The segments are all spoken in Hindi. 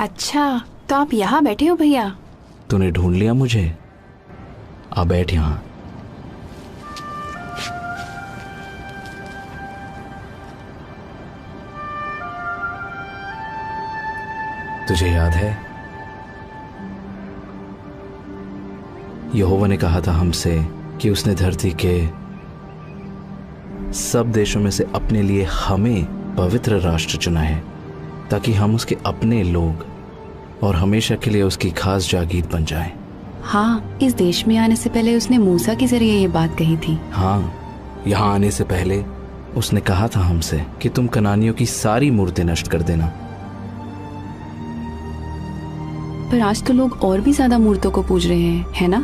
अच्छा, तो आप यहाँ बैठे हो भैया? तूने ढूंढ लिया मुझे। आ बैठ यहाँ। तुझे याद है यहोवा ने कहा था हमसे कि उसने धरती के सब देशों में से अपने लिए हमें पवित्र राष्ट्र चुना है ताकि हम उसके अपने लोग और हमेशा के लिए उसकी खास जागीर बन जाएं। हाँ, इस देश में आने से पहले उसने मूसा के जरिए ये बात कही थी। हाँ, यहाँ आने से पहले उसने कहा था हमसे कि तुम कनानियों की सारी मूर्तें नष्ट कर देना। पर आज तो लोग और भी ज्यादा मूर्तों को पूज रहे हैं, है ना?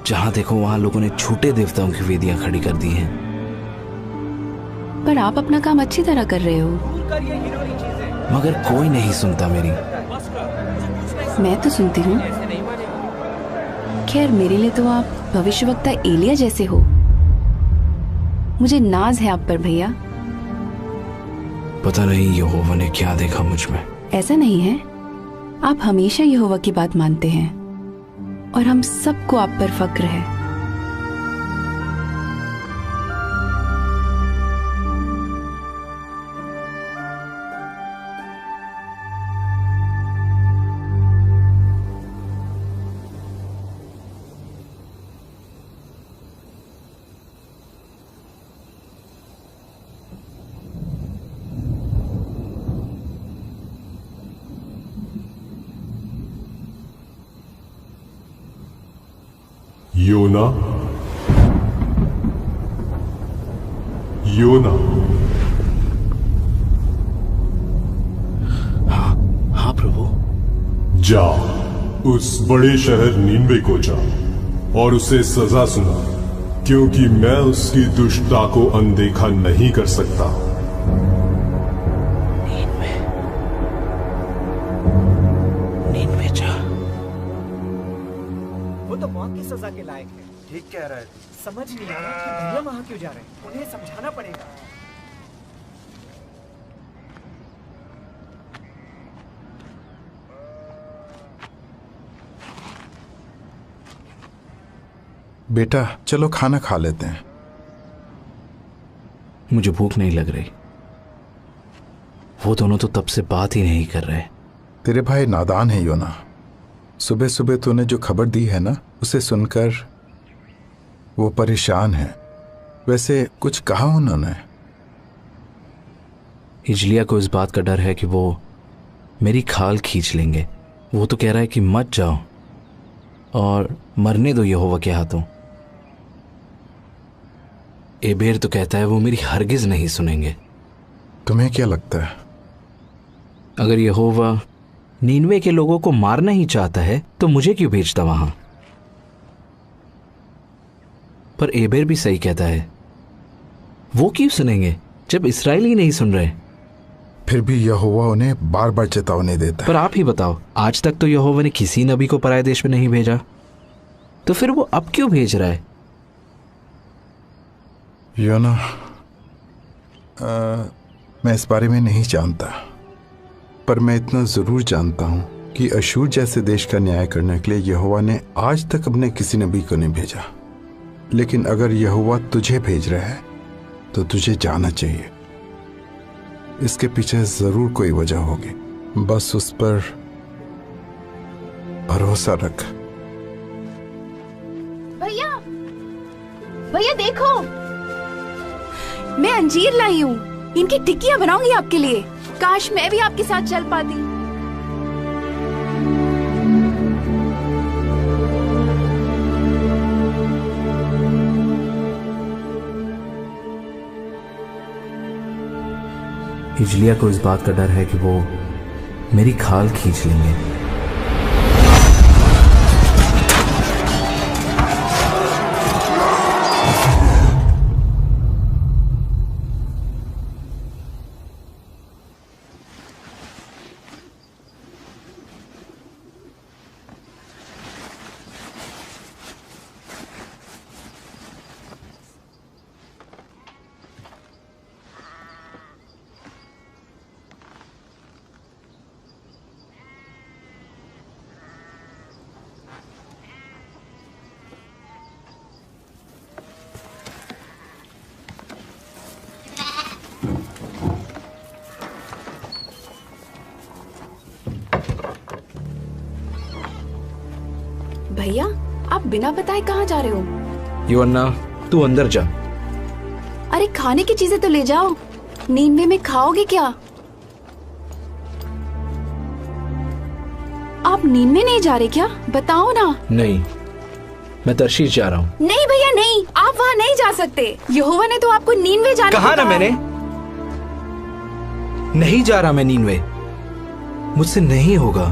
जहाँ देखो वहाँ लोगों ने झूठे देवताओं की वेदियां खड़ी कर दी हैं। पर आप अपना काम अच्छी तरह कर रहे हो। मगर कोई नहीं सुनता मेरी। मैं तो सुनती हूँ। खैर, मेरे लिए तो आप भविष्यवक्ता एलिया जैसे हो। मुझे नाज है आप पर भैया। पता नहीं यहोवा ने क्या देखा मुझ में। ऐसा नहीं है, आप हमेशा यहोवा की बात मानते हैं और हम सबको आप पर फक्र है। योना, योना। हाँ प्रभु। जा, उस बड़े शहर नीनवे को जा और उसे सजा सुना, क्योंकि मैं उसकी दुष्टता को अनदेखा नहीं कर सकता। नीनवे जा। वो तो मौत की सजा के लायक है। ठीक कह रहा है। समझ नहीं आ रहा कि भैया वहां क्यों जा रहे हैं। उन्हें समझाना पड़ेगा। बेटा चलो खाना खा लेते हैं। मुझे भूख नहीं लग रही। वो दोनों तो तब से बात ही नहीं कर रहे। तेरे भाई नादान है योना। सुबह सुबह तूने जो खबर दी है ना, उसे सुनकर वो परेशान है। वैसे कुछ कहा उन्होंने? हिजलिया को इस बात का डर है कि वो मेरी खाल खींच लेंगे। वो तो कह रहा है कि मत जाओ और मरने दो यहोवा के हाथों। एबेर तो कहता है वो मेरी हरगिज नहीं सुनेंगे। तुम्हें क्या लगता है? अगर यहोवा नीनवे के लोगों को मारना ही चाहता है तो मुझे क्यों भेजता वहां? पर एबेर भी सही कहता है। वो क्यों सुनेंगे जब इस्राएली नहीं सुन रहे? फिर भी यहोवा उन्हें बार बार चेतावनी देता है। पर आप ही बताओ, आज तक तो यहोवा ने किसी नबी को पराये देश में नहीं भेजा, तो फिर वो अब क्यों भेज रहा है? योना, मैं इस बारे में नहीं जानता, पर मैं इतना जरूर जानता हूं कि अशूर जैसे देश का न्याय करने के लिए यहोवा ने आज तक अपने किसी नबी को नहीं भेजा। लेकिन अगर यहोवा तुझे भेज रहा है तो तुझे जाना चाहिए। इसके पीछे जरूर कोई वजह होगी। बस उस पर भरोसा रख। भैया, भैया देखो, मैं अंजीर लाई हूँ। इनकी टिक्कियाँ बनाऊंगी आपके लिए। काश मैं भी आपके साथ चल पाती। हिजलिया को इस बात का डर है कि वो मेरी खाल खींच लेंगे। भैया, आप बिना बताए कहाँ जा रहे हो? योअन्ना, तू अंदर जा। अरे खाने की चीजें तो ले जाओ। नींवे में खाओगे क्या? आप नींवे नहीं जा रहे क्या? बताओ ना। नहीं, मैं तर्शीश जा रहा हूँ। नहीं भैया नहीं, आप वहाँ नहीं जा सकते। यहोवा ने तो आपको नीनवे जाने कहा को ना कहा मैंने, है। नहीं जा रहा मैं नीनवे, मुझसे नहीं होगा।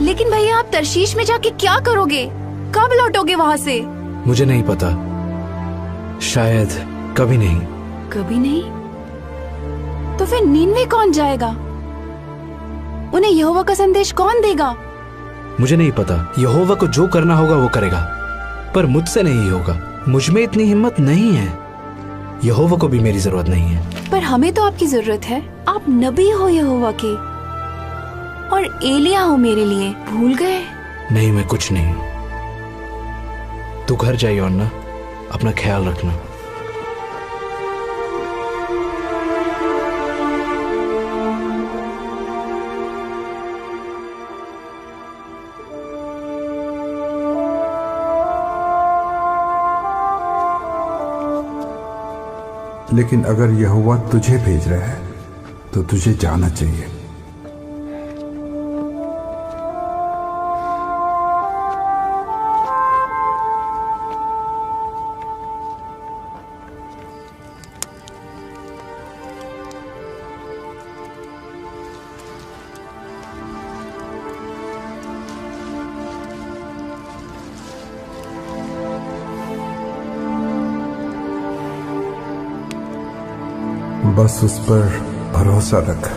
लेकिन भैया आप तरशीश में जाके क्या करोगे? कब लौटोगे वहाँ से? मुझे नहीं पता, शायद कभी नहीं। कभी नहीं? तो फिर नीनवे कौन जाएगा? उन्हें यहोवा का संदेश कौन देगा? मुझे नहीं पता। यहोवा को जो करना होगा वो करेगा, पर मुझसे नहीं होगा। मुझ में इतनी हिम्मत नहीं है। यहोवा को भी मेरी जरूरत नहीं है। पर हमें तो आपकी जरूरत है। आप नबी हो यहोवा के, और एलिया हो मेरे लिए। भूल गए? नहीं, मैं कुछ नहीं। तू घर जा योअन्ना, अपना ख्याल रखना। लेकिन अगर यहोवा तुझे भेज रहा है तो तुझे जाना चाहिए। बस उस पर भरोसा रख।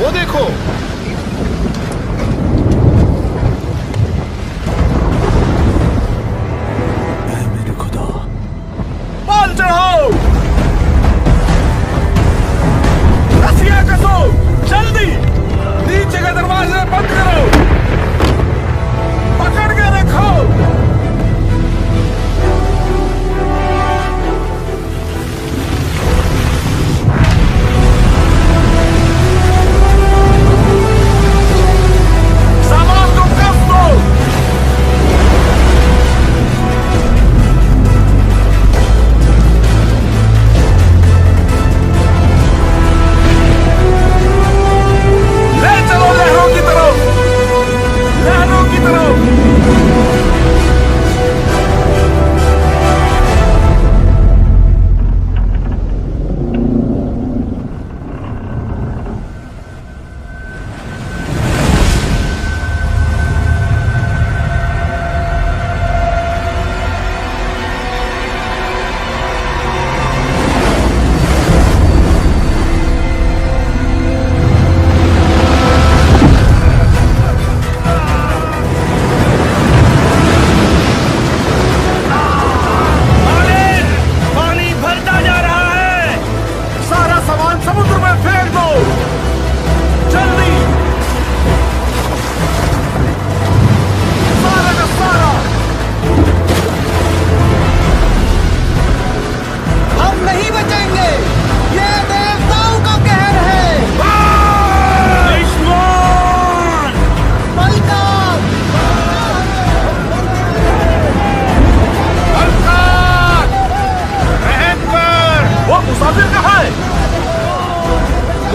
वो देखो, मेरे खुदा, बाल चढ़ाओ, रस्सियां कसो, जल्दी नीचे के दरवाजे बंद करो, पकड़ के रखो।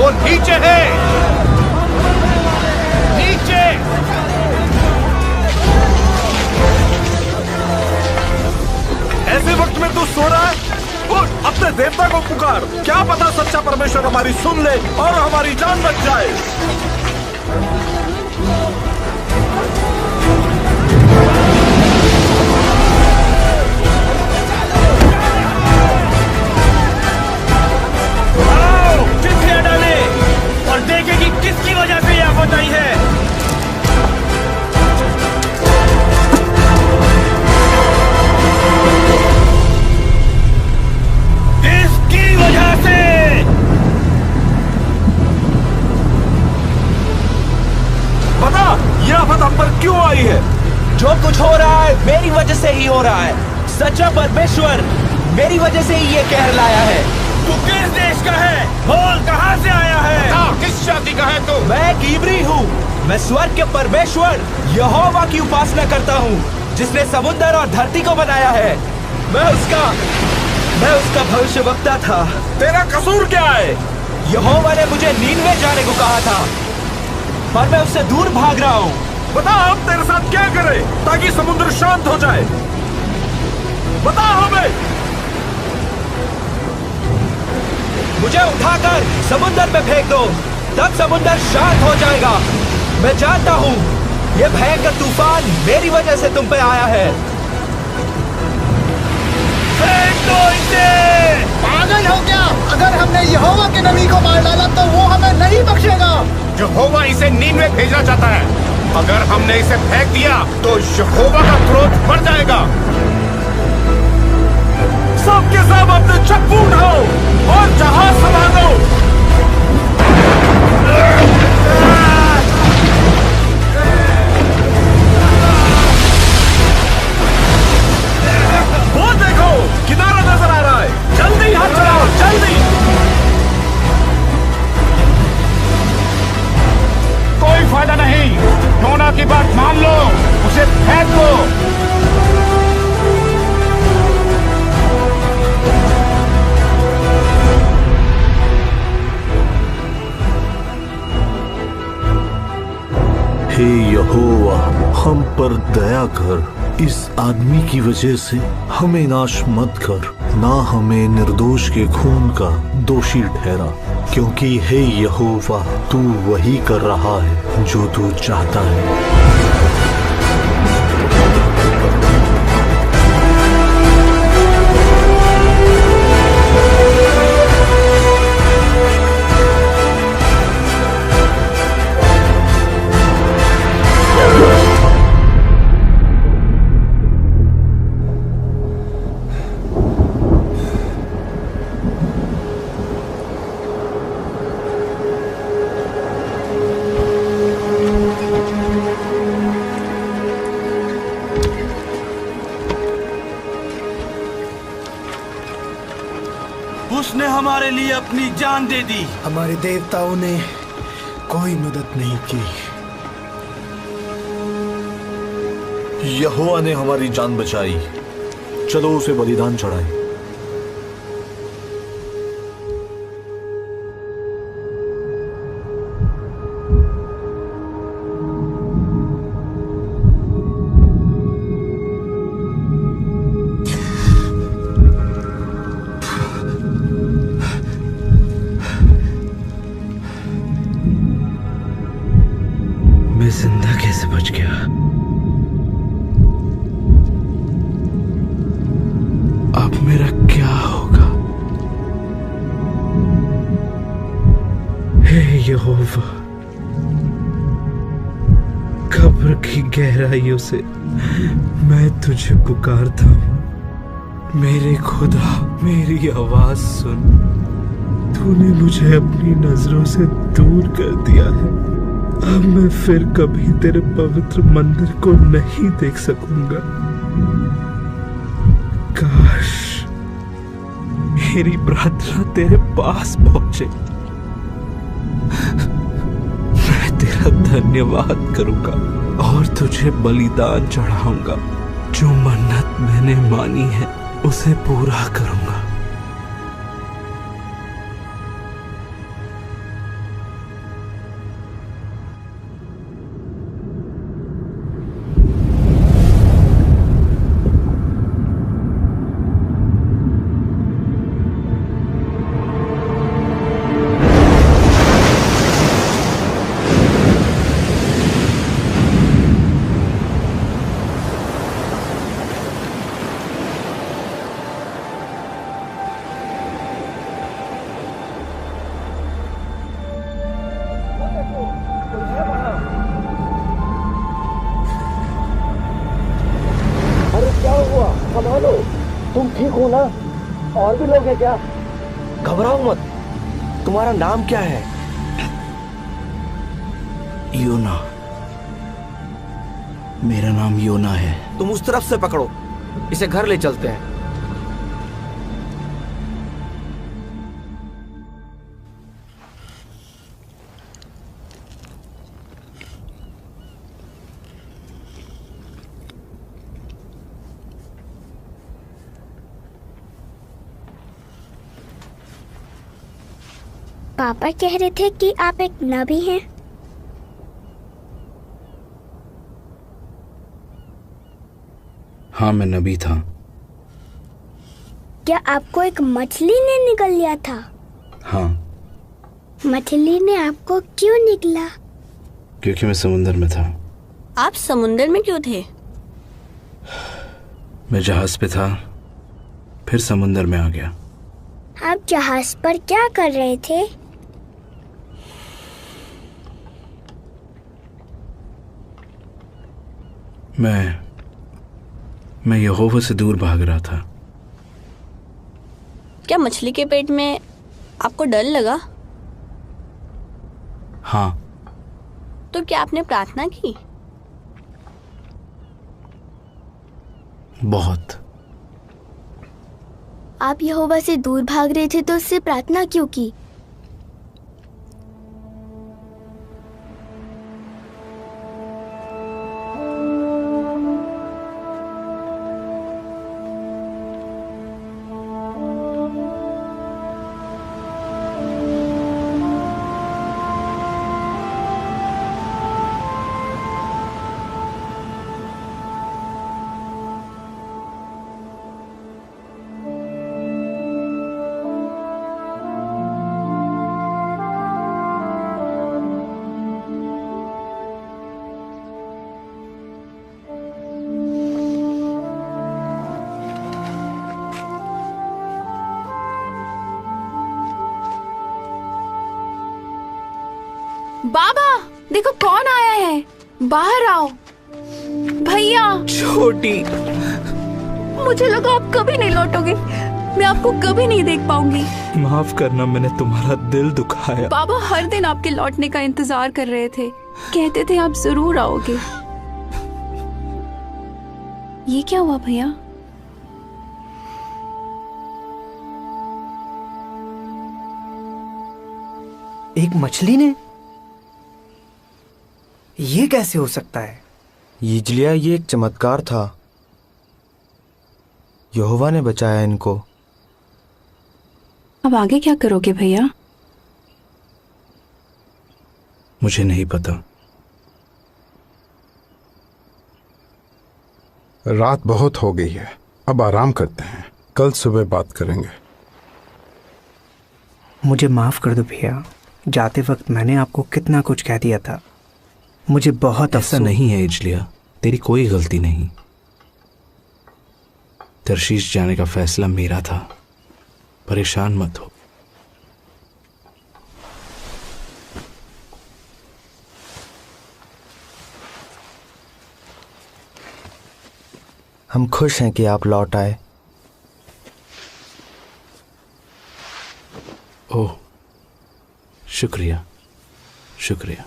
वो नीचे है, नीचे। ऐसे वक्त में तू सो रहा है? उठ, अपने देवता को पुकार। क्या पता सच्चा परमेश्वर हमारी सुन ले और हमारी जान बच जाए। आओ, चिट्ठियां डाले और देखें कि किसकी वजह से यह आफत आई है। किसकी वजह से? बता, यह आफत हम पर क्यों आई है? जो कुछ हो रहा है मेरी वजह से ही हो रहा है। सच्चा परमेश्वर मेरी वजह से ही ये कहर लाया है। तू किस देश का है? बोल, कहां से आया है? किस जाति का है तू? मैं एक इब्री हूँ। मैं स्वर्ग के परमेश्वर यहोवा की उपासना करता हूँ, जिसने समुद्र और धरती को बनाया है। मैं उसका भविष्यवक्ता था। तेरा कसूर क्या है? यहोवा ने मुझे नीनवे जाने को कहा था, पर मैं उससे दूर भाग रहा हूँ। बता, हम तेरे साथ क्या करें ताकि समुद्र शांत हो जाए? बता हमें। मुझे उठाकर समुद्र में फेंक दो, तब समुद्र शांत हो जाएगा। मैं जानता हूँ ये भयंकर तूफान मेरी वजह से तुम पे आया है। फेंक दो इसे। पागल हो क्या? अगर हमने यहोवा के नबी को मार डाला तो वो हमें नहीं बख्शेगा। यहोवा इसे नीनवे भेजना चाहता है। अगर हमने इसे फेंक दिया तो यहोवा का क्रोध बढ़ जाएगा। सब के सब अपने चप्पू उठाओ और जहाज संभालो। वो देखो, किनारा नजर आ रहा है। जल्दी हाथ चलाओ, जल्दी। कोई फायदा नहीं। योना की बात मान लो, उसे फेंक दो। हे यहोवा, हम पर दया कर। इस आदमी की वजह से हमें नाश मत कर, ना हमें निर्दोष के खून का दोषी ठहरा, क्योंकि हे यहोवा, तू वही कर रहा है जो तू चाहता है। उसने हमारे लिए अपनी जान दे दी। हमारे देवताओं ने कोई मदद नहीं की। यहोवा ने हमारी जान बचाई। चलो उसे बलिदान चढ़ाएं। मैं जिंदा कैसे बच गया? अब मेरा क्या होगा? हे यहोवा, कब्र की गहराइयों से मैं तुझे पुकारता हूँ। मेरे खुदा, मेरी आवाज सुन। तूने मुझे अपनी नजरों से दूर कर दिया है। अब मैं फिर कभी तेरे पवित्र मंदिर को नहीं देख सकूंगा। काश मेरी प्रार्थना तेरे पास पहुंचे। मैं तेरा धन्यवाद करूंगा और तुझे बलिदान चढ़ाऊंगा। जो मन्नत मैंने मानी है उसे पूरा करूंगा। देखो ना, और भी लोग हैं क्या? घबराओ मत। तुम्हारा नाम क्या है? योना। मेरा नाम योना है। तुम उस तरफ से पकड़ो, इसे घर ले चलते हैं। पापा कह रहे थे कि आप एक नबी हैं। हाँ, मैं नबी था। क्या आपको एक मछली ने निगल लिया था? हाँ। मछली ने आपको क्यों निगला? क्योंकि मैं समुंदर में था। आप समुंदर में क्यों थे? मैं जहाज पे था, फिर समुंदर में आ गया। आप जहाज पर क्या कर रहे थे? मैं यहोवा से दूर भाग रहा था। क्या मछली के पेट में आपको डर लगा? हाँ। तो क्या आपने प्रार्थना की? बहुत। आप यहोवा से दूर भाग रहे थे तो उससे प्रार्थना क्यों की? बाबा, देखो कौन आया है। बाहर आओ। भैया। छोटी। मुझे लगा आप कभी नहीं लौटोगे। मैं आपको कभी नहीं देख पाऊंगी। माफ करना, मैंने तुम्हारा दिल दुखाया। बाबा हर दिन आपके लौटने का इंतजार कर रहे थे। कहते थे आप जरूर आओगे। ये क्या हुआ भैया? एक मछली ने? ये कैसे हो सकता है? यिजलिया, ये एक चमत्कार था। यहोवा ने बचाया इनको। अब आगे क्या करोगे भैया? मुझे नहीं पता। रात बहुत हो गई है, अब आराम करते हैं, कल सुबह बात करेंगे। मुझे माफ कर दो भैया, जाते वक्त मैंने आपको कितना कुछ कह दिया था। मुझे बहुत ऐसा नहीं है इजलिया, तेरी कोई गलती नहीं। तरशीश जाने का फैसला मेरा था। परेशान मत हो। हम खुश हैं कि आप लौट आए। ओह, शुक्रिया शुक्रिया।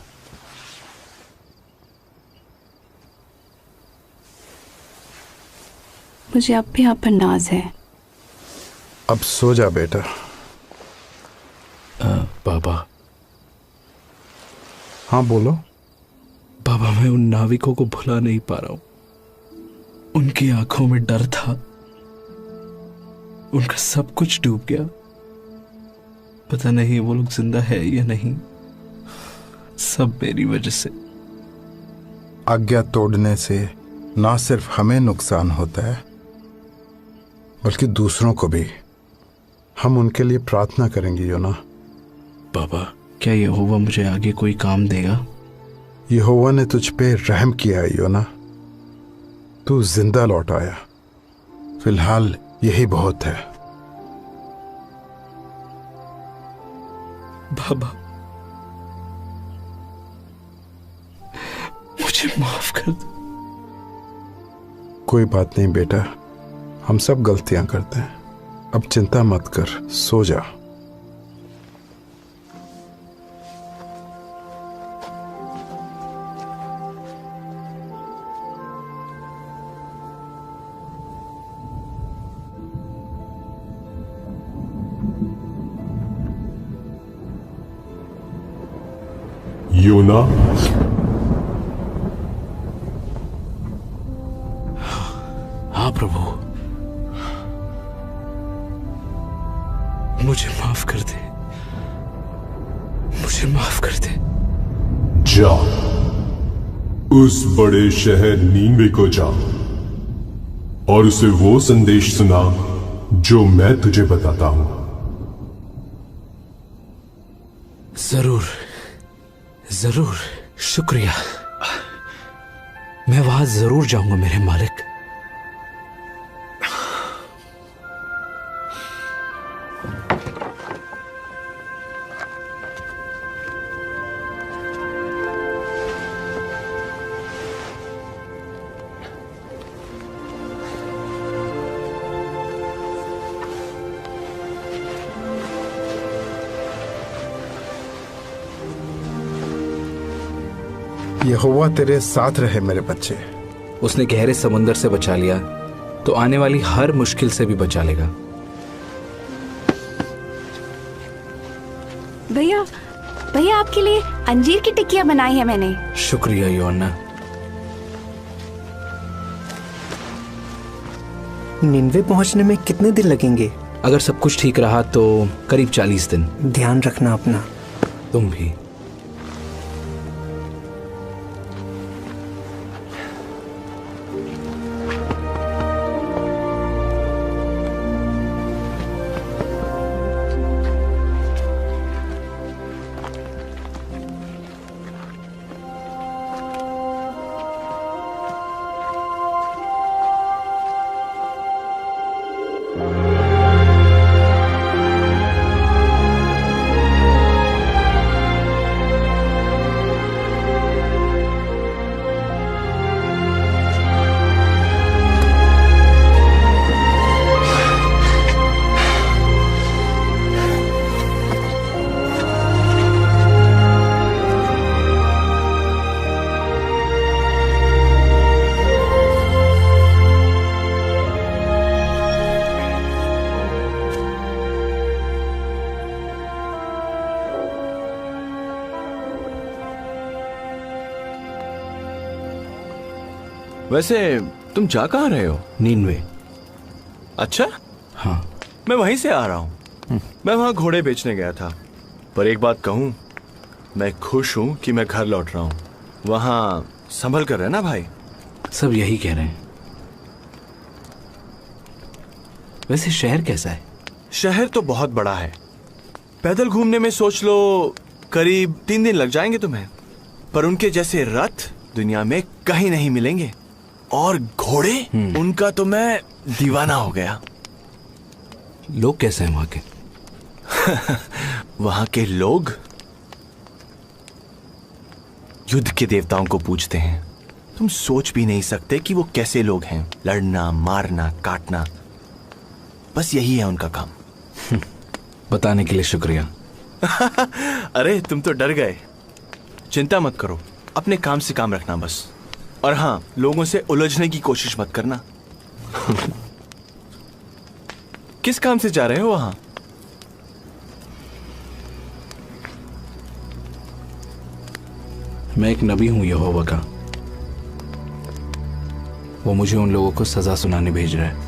मुझे अब भी आप पर नाज है। अब सो जा बेटा। बाबा। हाँ बोलो। बाबा, मैं उन नाविकों को भुला नहीं पा रहा हूं। उनकी आंखों में डर था। उनका सब कुछ डूब गया। पता नहीं वो लोग जिंदा है या नहीं। सब मेरी वजह से। आज्ञा तोड़ने से ना सिर्फ हमें नुकसान होता है, बल्कि दूसरों को भी। हम उनके लिए प्रार्थना करेंगे योना। बाबा, क्या यहोवा मुझे आगे कोई काम देगा? यहोवा ने तुझ पे रहम किया है योना। तू जिंदा लौट आया। फिलहाल यही बहुत है। बाबा, मुझे माफ कर दो। कोई बात नहीं बेटा, हम सब गलतियां करते हैं। अब चिंता मत कर, सो जा। योना, हाँ प्रभु, मुझे माफ कर दे, मुझे माफ कर दे। जा, उस बड़े शहर नीनवे को जा और उसे वो संदेश सुना जो मैं तुझे बताता हूं। जरूर जरूर, शुक्रिया। मैं वहां जरूर जाऊंगा मेरे मालिक। यहोवा तेरे साथ रहे मेरे बच्चे। उसने गहरे समुंदर से बचा लिया तो आने वाली हर मुश्किल से भी बचा लेगा। भैया, भैया आपके लिए अंजीर की टिक्कियां बनाई है मैंने। शुक्रिया योना। निन्वे पहुंचने में कितने दिन लगेंगे? अगर सब कुछ ठीक रहा तो करीब 40 दिन। ध्यान रखना अपना। तुम भी। वैसे तुम जा कहाँ रहे हो? नीनवे। अच्छा, हाँ। मैं वहीं से आ रहा हूँ। मैं वहाँ घोड़े बेचने गया था। पर एक बात कहूँ, मैं खुश हूँ कि मैं घर लौट रहा हूँ। वहाँ संभल कर रहना भाई। सब यही कह रहे हैं। वैसे शहर कैसा है? शहर तो बहुत बड़ा है। पैदल घूमने में सोच लो करीब 3 दिन लग जाएंगे तुम्हें। पर उनके जैसे रथ दुनिया में कहीं नहीं मिलेंगे। और घोड़े, उनका तो मैं दीवाना हो गया। लोग कैसे हैं वहां के? वहां के लोग युद्ध के देवताओं को पूजते हैं। तुम सोच भी नहीं सकते कि वो कैसे लोग हैं। लड़ना, मारना, काटना, बस यही है उनका काम। बताने के लिए शुक्रिया। अरे तुम तो डर गए। चिंता मत करो, अपने काम से काम रखना बस। और हाँ, लोगों से उलझने की कोशिश मत करना। किस काम से जा रहे हो वहां? मैं एक नबी हूं यहोवा का। वो मुझे उन लोगों को सजा सुनाने भेज रहा है।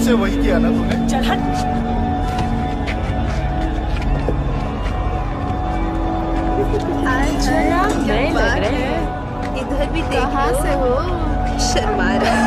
से वही किया ना तूने? चल हट। नए लग रहे हैं। इधर भी देखो। कहाँ से हो? शर्मा रहा।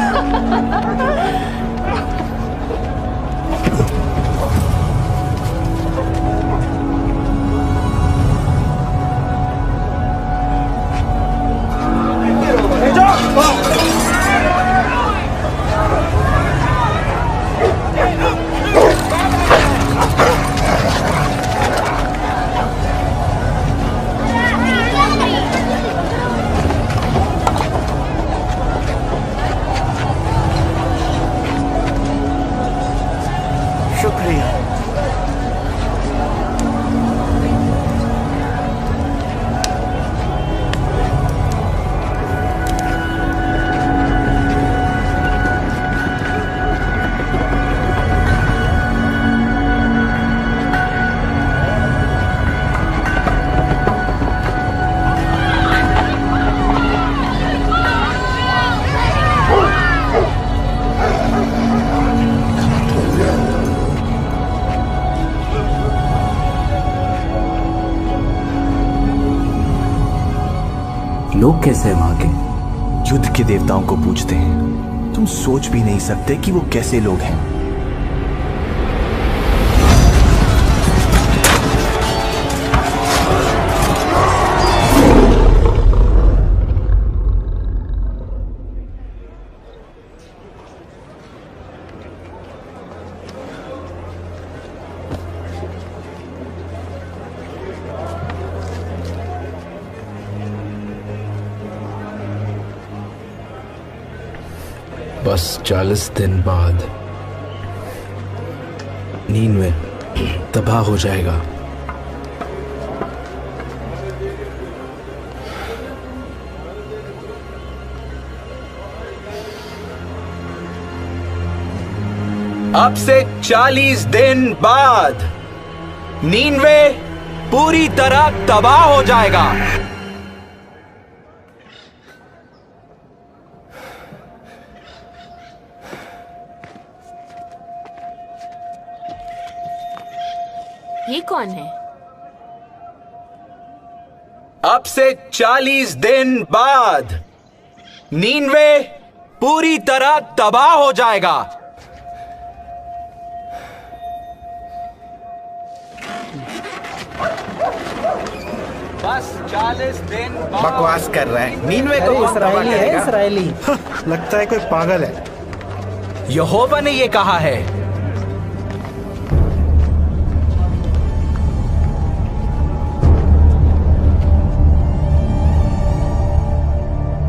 लोग कैसे हैं वहां के? युद्ध के देवताओं को पूजते हैं। तुम सोच भी नहीं सकते कि वो कैसे लोग हैं। बस 40 दिन बाद नीनवे तबाह हो जाएगा। अब से 40 दिन बाद नीनवे पूरी तरह तबाह हो जाएगा। ये कौन है? अब से 40 दिन बाद नीनवे पूरी तरह तबाह हो जाएगा। बस 40 दिन बाद। बकवास कर रहा है। नीनवे को इस्राएली है, इस्राएली। लगता है कोई पागल है। यहोवा ने ये कहा है।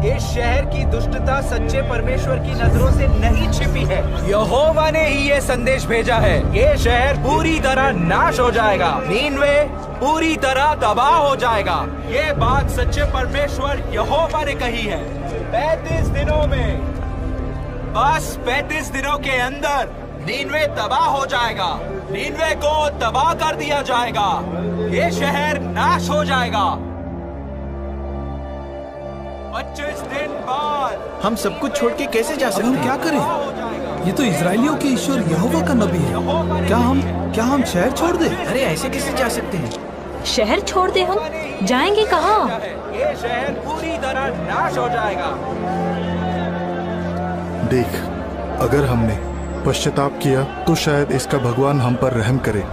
इस शहर की दुष्टता सच्चे परमेश्वर की नजरों से नहीं छिपी है। यहोवा ने ही ये संदेश भेजा है। ये शहर पूरी तरह नाश हो जाएगा। नीनवे पूरी तरह तबाह हो जाएगा। ये बात सच्चे परमेश्वर यहोवा ने कही है। 35 दिनों में, बस 35 दिनों के अंदर नीनवे तबाह हो जाएगा। नीनवे को तबाह कर दिया जाएगा। ये शहर नाश हो जाएगा। 25 दिन बाद हम सब कुछ छोड़ के कैसे जा सकते हैं? हम क्या करें? ये तो इजरायलियों के ईश्वर यहोवा का नबी है। क्या हम शहर छोड़ दें? अरे ऐसे कैसे जा सकते हैं? शहर छोड़ दे? हम जाएंगे कहाँ? ये शहर पूरी तरह नाश हो जाएगा। देख, अगर हमने पश्चाताप किया तो शायद इसका भगवान हम पर रहम करे।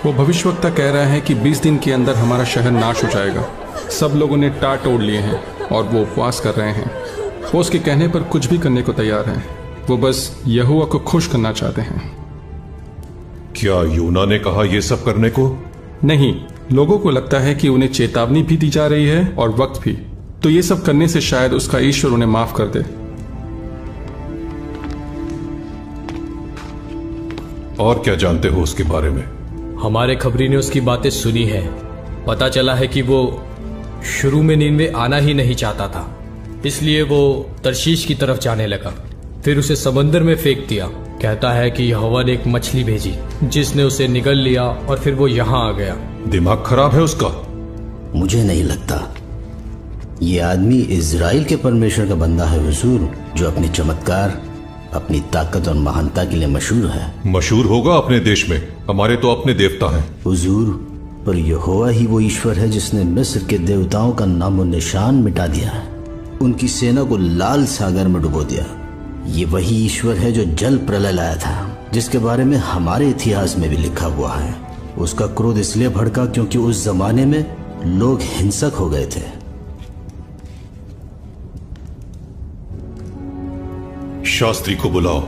वो भविष्यवक्ता कह रहा है कि 20 दिन के अंदर हमारा शहर नाश हो जाएगा। सब लोगों ने टाट तोड़ लिए हैं और वो उपवास कर रहे हैं। वो उसके कहने पर कुछ भी करने को तैयार हैं। वो बस यहोवा को खुश करना चाहते हैं। क्या यूना ने कहा यह सब करने को? नहीं, लोगों को लगता है कि उन्हें चेतावनी भी दी जा रही है और वक्त भी। तो ये सब करने से शायद उसका ईश्वर उन्हें माफ कर दे। और क्या जानते हो उसके बारे में? हमारे खबरी ने उसकी बातें सुनी है। पता चला है कि वो शुरू में नीनवे आना ही नहीं चाहता था, इसलिए वो तरशीश की तरफ जाने लगा। फिर उसे समंदर में फेंक दिया। कहता है कि यहोवा ने एक मछली भेजी जिसने उसे निगल लिया और फिर वो यहाँ आ गया। दिमाग खराब है उसका। मुझे नहीं लगता। ये आदमी इजराइल के परमेश्वर का बंदा है हुजूर, जो अपने चमत्कार, अपनी ताकत और महानता के लिए मशहूर है। मशहूर होगा अपने देश में, हमारे तो अपने देवता हैं। हुजूर, पर यहोवा ही वो ईश्वर है जिसने मिस्र के देवताओं का नामो निशान मिटा दिया है, उनकी सेना को लाल सागर में डुबो दिया। ये वही ईश्वर है जो जल प्रलय लाया था, जिसके बारे में हमारे इतिहास में भी लिखा हुआ है। उसका क्रोध इसलिए भड़का क्योंकि उस जमाने में लोग हिंसक हो गए थे। शास्त्री को बुलाओ।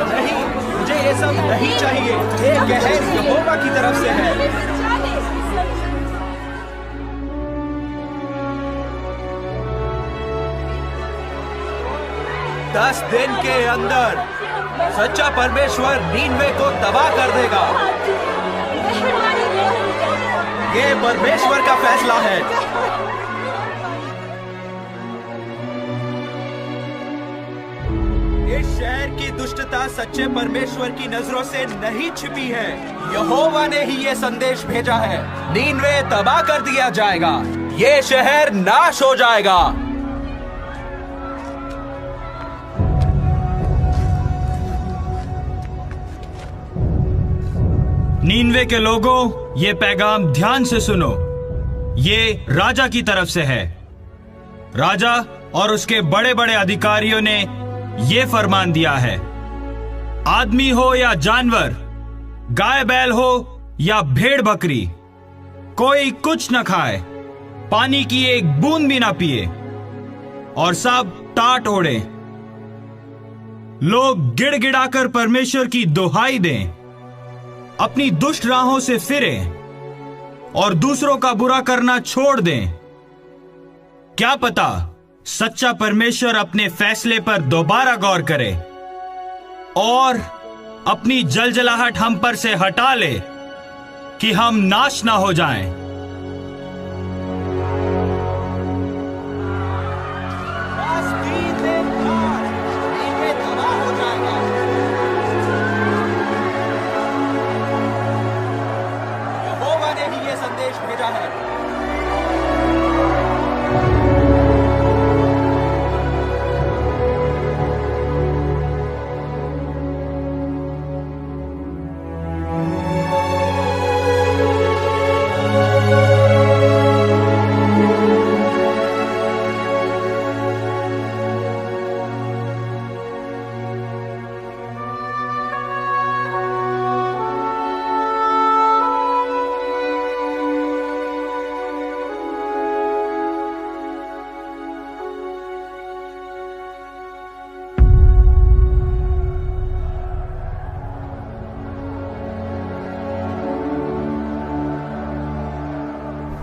नहीं, मुझे ये सब नहीं चाहिए। ये कहर यहोवा की तरफ से है। 10 दिन के अंदर सच्चा परमेश्वर नीनवे को तबाह कर देगा। ये परमेश्वर का फैसला है। इस शहर की दुष्टता सच्चे परमेश्वर की नजरों से नहीं छिपी है। यहोवा ने ही ये संदेश भेजा है। नीनवे तबाह कर दिया जाएगा। ये शहर नाश हो जाएगा। नीनवे के लोगों, ये पैगाम ध्यान से सुनो। ये राजा की तरफ से है। राजा और उसके बड़े बड़े अधिकारियों ने ये फरमान दिया है, आदमी हो या जानवर, गाय बैल हो या भेड़ बकरी, कोई कुछ न खाए, पानी की एक बूंद भी ना पिए और सब टाट ओढ़े। लोग गिड़गिड़ाकर परमेश्वर की दुहाई दें, अपनी दुष्ट राहों से फिरें और दूसरों का बुरा करना छोड़ दें। क्या पता सच्चा परमेश्वर अपने फैसले पर दोबारा गौर करे और अपनी जलजलाहट हम पर से हटा ले कि हम नाश ना हो जाएं। यहोवा ने ही ये संदेश भेजा है।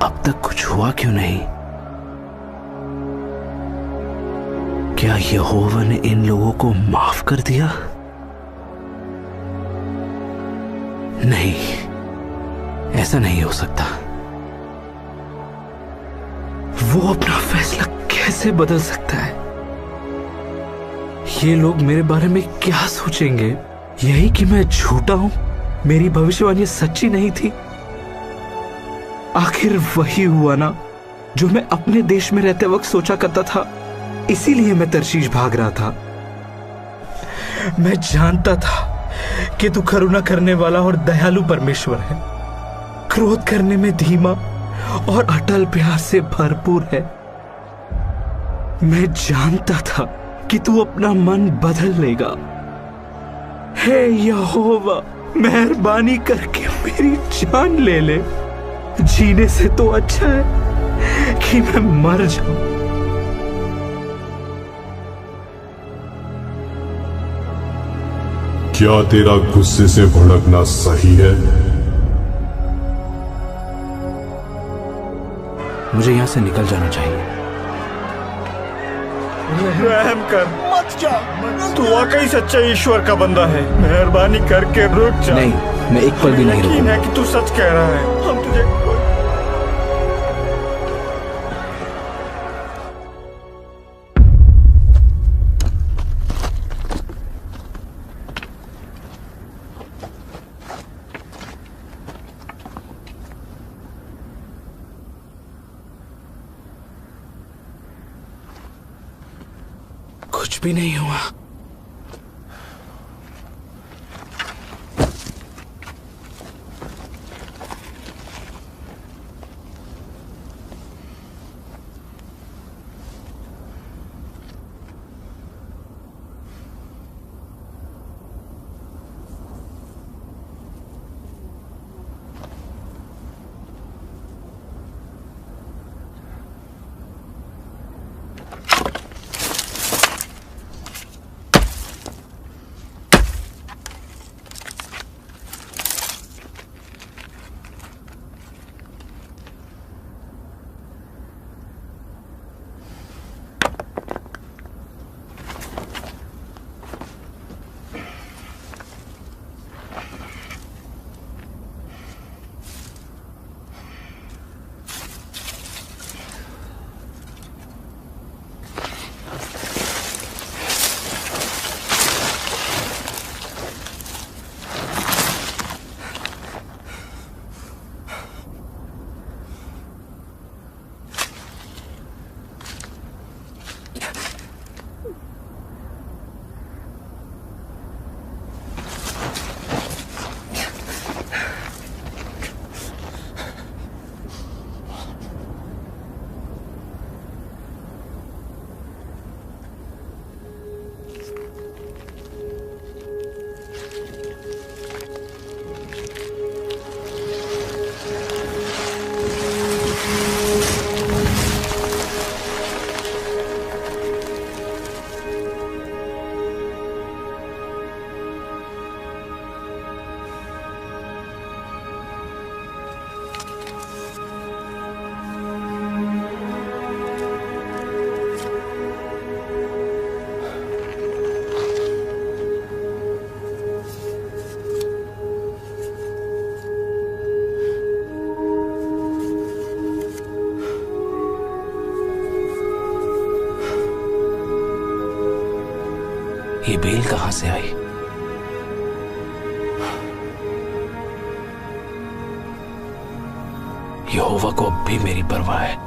अब तक कुछ हुआ क्यों नहीं? क्या यहोवा ने इन लोगों को माफ कर दिया? नहीं, ऐसा नहीं हो सकता। वो अपना फैसला कैसे बदल सकता है? ये लोग मेरे बारे में क्या सोचेंगे? यही कि मैं झूठा हूं, मेरी भविष्यवाणी सच्ची नहीं थी। आखिर वही हुआ ना जो मैं अपने देश में रहते वक्त सोचा करता था। इसीलिए मैं तर्शीश भाग रहा था। मैं जानता था कि तू करुणा करने वाला और दयालु परमेश्वर है, क्रोध करने में धीमा और अटल प्यार से भरपूर है। मैं जानता था कि तू अपना मन बदल लेगा। हे यहोवा, मेहरबानी करके मेरी जान ले ले। जीने से तो अच्छा है कि मैं मर जाऊं। क्या तेरा गुस्से से भड़कना सही है? मुझे यहां से निकल जाना चाहिए। रहम कर, मत जा। तू वाकई सच्चा ईश्वर का बंदा है। मेहरबानी करके रुक जा। नहीं, मैं एक पल भी नहीं रुकूंगा। यकीन है कि तू सच कह रहा है। हम तुझे भी नहीं हुआ। ये बेल कहां से आई? यहोवा को अब भी मेरी परवाह है।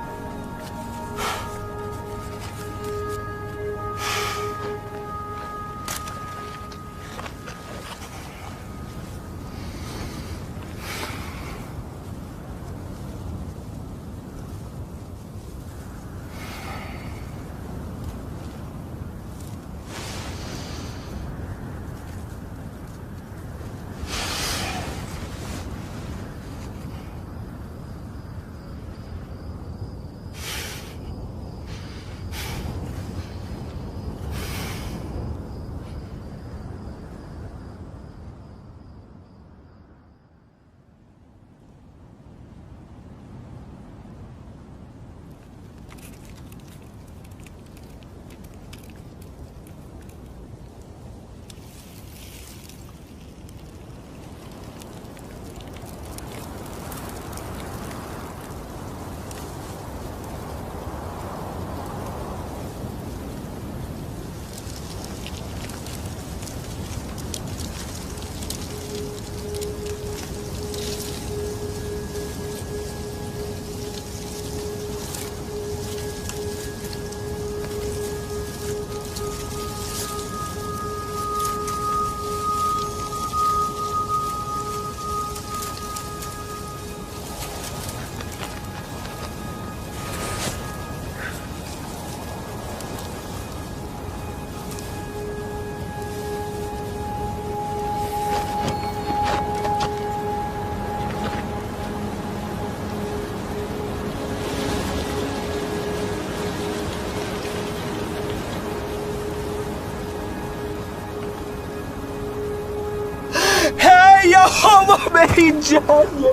यहोवा मेरी जान ले,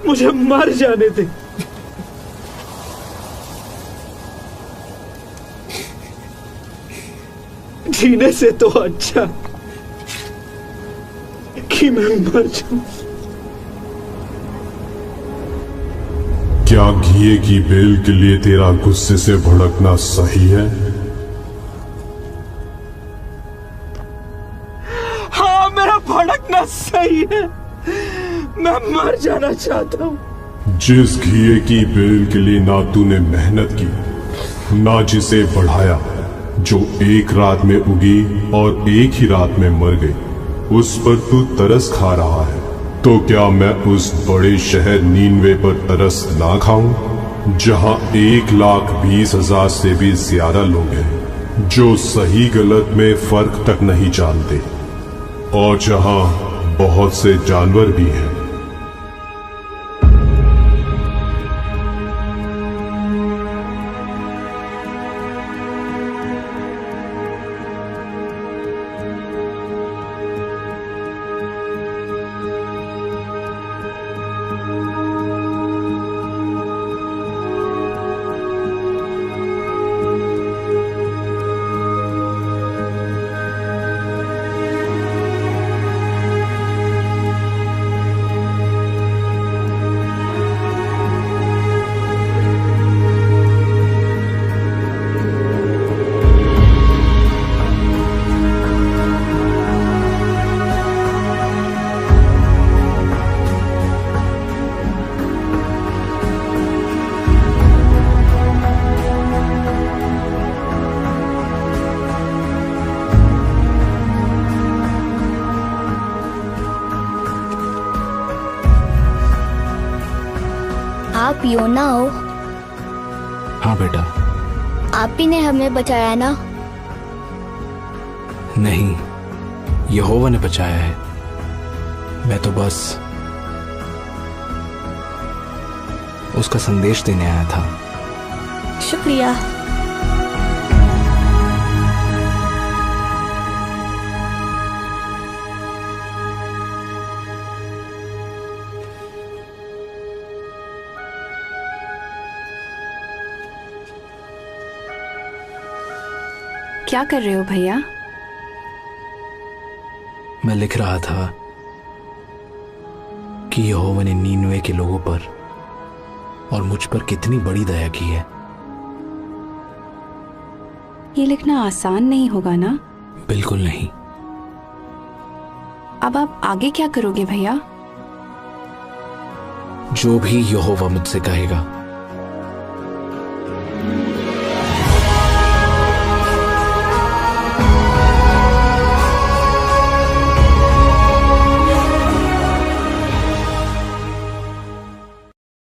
मुझे मर जाने दे। जीने से तो अच्छा कि मैं मर जाऊं। क्या घिए की बेल के लिए तेरा गुस्से से भड़कना सही है? हाँ, मेरा भड़कना सही है। मैं मर जाना चाहता हूं। जिस घिए की बेल के लिए ना तूने मेहनत की, ना जिसे बढ़ाया, जो एक रात में उगी और एक ही रात में मर गई, उस पर तू तरस खा रहा है। तो क्या मैं उस बड़े शहर नीनवे पर तरस ना खाऊं, जहां 1,20,000 से भी ज्यादा लोग हैं जो सही गलत में फर्क तक नहीं जानते, और जहां बहुत से जानवर भी हैं। आप योना हो? हाँ बेटा। आप ही ने हमें बचाया ना? नहीं, यहोवा ने बचाया है। मैं तो बस उसका संदेश देने आया था। शुक्रिया। क्या कर रहे हो भैया? मैं लिख रहा था कि यहोवा ने नीनवे के लोगों पर और मुझ पर कितनी बड़ी दया की है। ये लिखना आसान नहीं होगा ना? बिल्कुल नहीं। अब आप आगे क्या करोगे भैया? जो भी यहोवा मुझसे कहेगा